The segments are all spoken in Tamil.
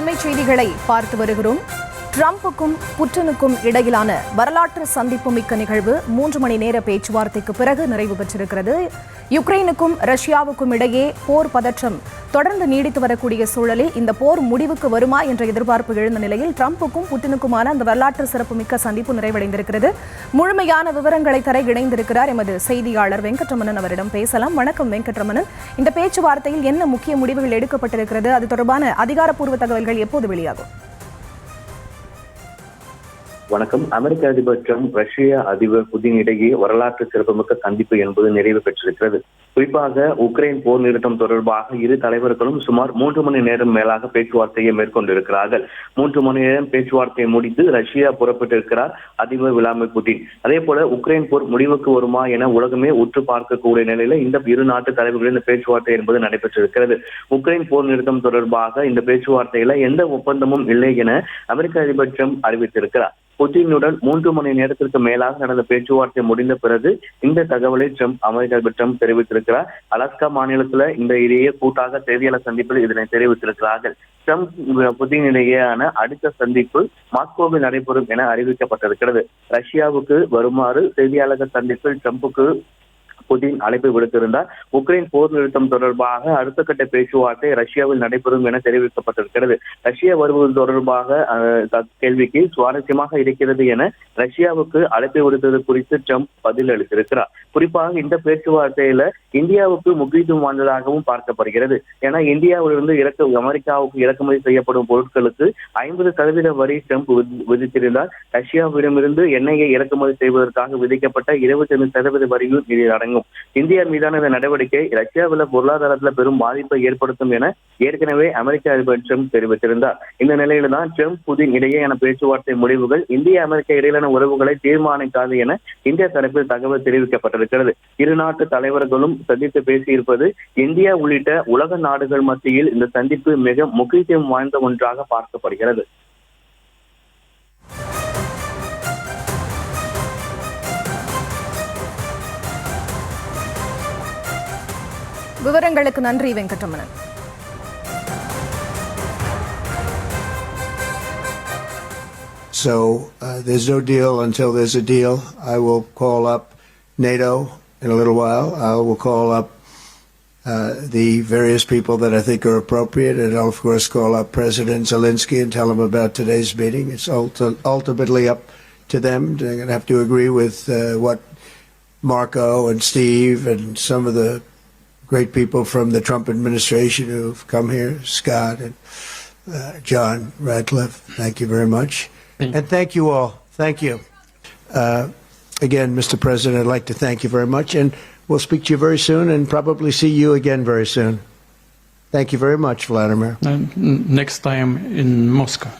அண்மை செய்திகளை பார்த்து வருகிறோம். ட்ரம்புக்கும் புட்டினுக்கும் இடையிலான வரலாற்று சந்திப்பு மிக்க நிகழ்வு 3 மணி நேர பேச்சுவார்த்தைக்கு பிறகு நிறைவு பெற்றிருக்கிறது. யுக்ரைனுக்கும் ரஷ்யாவுக்கும் இடையே போர் பதற்றம் தொடர்ந்து நீடித்து வரக்கூடிய சூழலில் இந்த போர் முடிவுக்கு வருமா என்ற எதிர்பார்ப்பு எழுந்த நிலையில் ட்ரம்புக்கும் புட்டினுக்குமான அந்த வரலாற்று சிறப்புமிக்க சந்திப்பு நிறைவடைந்திருக்கிறது. முழுமையான விவரங்களை தர இணைந்திருக்கிறார் எமது செய்தியாளர் வெங்கட்ரமணன். அவரிடம் பேசலாம். வணக்கம் வெங்கட்ரமணன். இந்த பேச்சுவார்த்தையில் என்ன முக்கிய முடிவுகள் எடுக்கப்பட்டிருக்கிறது? அது தொடர்பான அதிகாரப்பூர்வ தகவல்கள் எப்போது வெளியாகும்? வணக்கம். அமெரிக்க அதிபர் ட்ரம்ப் ரஷ்ய அதிபர் புதின் இடையே வரலாற்று சிறப்புமிக்க சந்திப்பு என்பது நிறைவு பெற்றிருக்கிறது. குறிப்பாக உக்ரைன் போர் நிறுத்தம் தொடர்பாக இரு தலைவர்களும் சுமார் 3 மணி நேரம் மேலாக பேச்சுவார்த்தையை மேற்கொண்டிருக்கிறார்கள். 3 மணி நேரம் பேச்சுவார்த்தையை முடித்து ரஷ்யா புறப்பட்டிருக்கிறார் அதிபர் விளாடிமிர் புட்டின். அதே போல உக்ரைன் போர் முடிவுக்கு வருமா என உலகமே உற்று பார்க்கக்கூடிய நிலையில இந்த இரு நாட்டு தலைவர்களின் இந்த பேச்சுவார்த்தை என்பது நடைபெற்றிருக்கிறது. உக்ரைன் போர் நிறுத்தம் தொடர்பாக இந்த பேச்சுவார்த்தையில எந்த ஒப்பந்தமும் இல்லை என அமெரிக்க அதிபர் ட்ரம்ப் அறிவித்திருக்கிறார். புட்டினுடன் 3 மணி நேரத்திற்கு மேலாக நடந்த பேச்சுவார்த்தை முடிந்த பிறகு இந்த தகவலை அமெரிக்க அதிபர் ட்ரம்ப் தெரிவித்திருக்கிறார். அலாஸ்கா மாநிலத்தில் இந்த இடையே கூட்டாக செய்தியாளர் சந்திப்பில் இதனை தெரிவித்திருக்கிறார்கள். ட்ரம்ப் புட்டின் இடையேயான அடுத்த சந்திப்பு மாஸ்கோவில் நடைபெறும் என அறிவிக்கப்பட்டிருக்கிறது. ரஷ்யாவுக்கு வருமாறு செய்தியாளர்கள் சந்திப்பில் ட்ரம்புக்கு புட்டின் அழைப்பு விடுத்திருந்தார். உக்ரைன் போர் நிறுத்தம் தொடர்பாக அடுத்த கட்ட பேச்சுவார்த்தை ரஷ்யாவில் நடைபெறும் என தெரிவிக்கப்பட்டிருக்கிறது. ரஷ்யா வருவது தொடர்பாக கேள்விக்கு சுவாரஸ்யமாக இருக்கிறது என ரஷ்யாவுக்கு அழைப்பு விடுத்தது குறித்து ட்ரம்ப் பதில் அளித்திருக்கிறார். குறிப்பாக இந்த பேச்சுவார்த்தையில இந்தியாவுக்கு முக்கியத்துவம் வாய்ந்ததாகவும் பார்க்கப்படுகிறது. ஏன்னா இந்தியாவிலிருந்து அமெரிக்காவுக்கு இறக்குமதி செய்யப்படும் பொருட்களுக்கு 50% வரி ட்ரம்ப் விதித்திருந்தார். ரஷ்யாவிடமிருந்து எண்ணெயை இறக்குமதி செய்வதற்காக விதிக்கப்பட்ட 25% வரியும் இதில் அடங்கும். இந்தியா மீதான இந்த நடவடிக்கை ரஷ்யாவில் பொருளாதாரத்தில் பெரும் பாதிப்பை ஏற்படுத்தும் என ஏற்கனவே அமெரிக்க அதிபர் ட்ரம்ப் தெரிவித்திருந்தார். இந்த நிலையில தான் ட்ரம்ப் புதின் இடையேயான பேச்சுவார்த்தை முடிவுகள் இந்திய அமெரிக்க இடையிலான உறவுகளை தீர்மானிக்காது என இந்திய தரப்பில் தகவல் தெரிவிக்கப்பட்டிருக்கிறது. இரு நாட்டு தலைவர்களும் சந்தித்து பேசியிருப்பது இந்தியா உள்ளிட்ட உலக நாடுகள் மத்தியில் இந்த சந்திப்பு மிக முக்கியத்துவம் வாய்ந்த ஒன்றாக பார்க்கப்படுகிறது. விவரங்களுக்கு நன்றி Venkataramanan. So there's no deal until there's a deal. I will call up NATO in a little while. I will call up the various people that I think are appropriate, and I'll of course call up President Zelensky and tell him about today's meeting. It's ultimately up to them. They're going to have to agree with what Marco and Steve and some of the great people from the Trump administration who've come here, Scott and John Radcliffe. Thank you very much. And thank you all. Thank you. Again, Mr. President, I'd like to thank you very much. And we'll speak to you very soon and probably see you again very soon. Thank you very much, Vladimir. Next time in Moscow.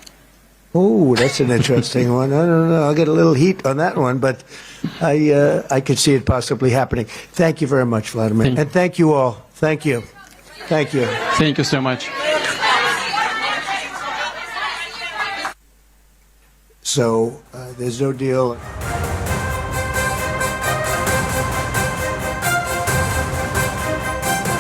Oh, that's an interesting one. I don't know. I'll get a little heat on that one, but I could see it possibly happening. Thank you very much, Vladimir. And thank you all. Thank you. Thank you. Thank you so much. So there's no deal.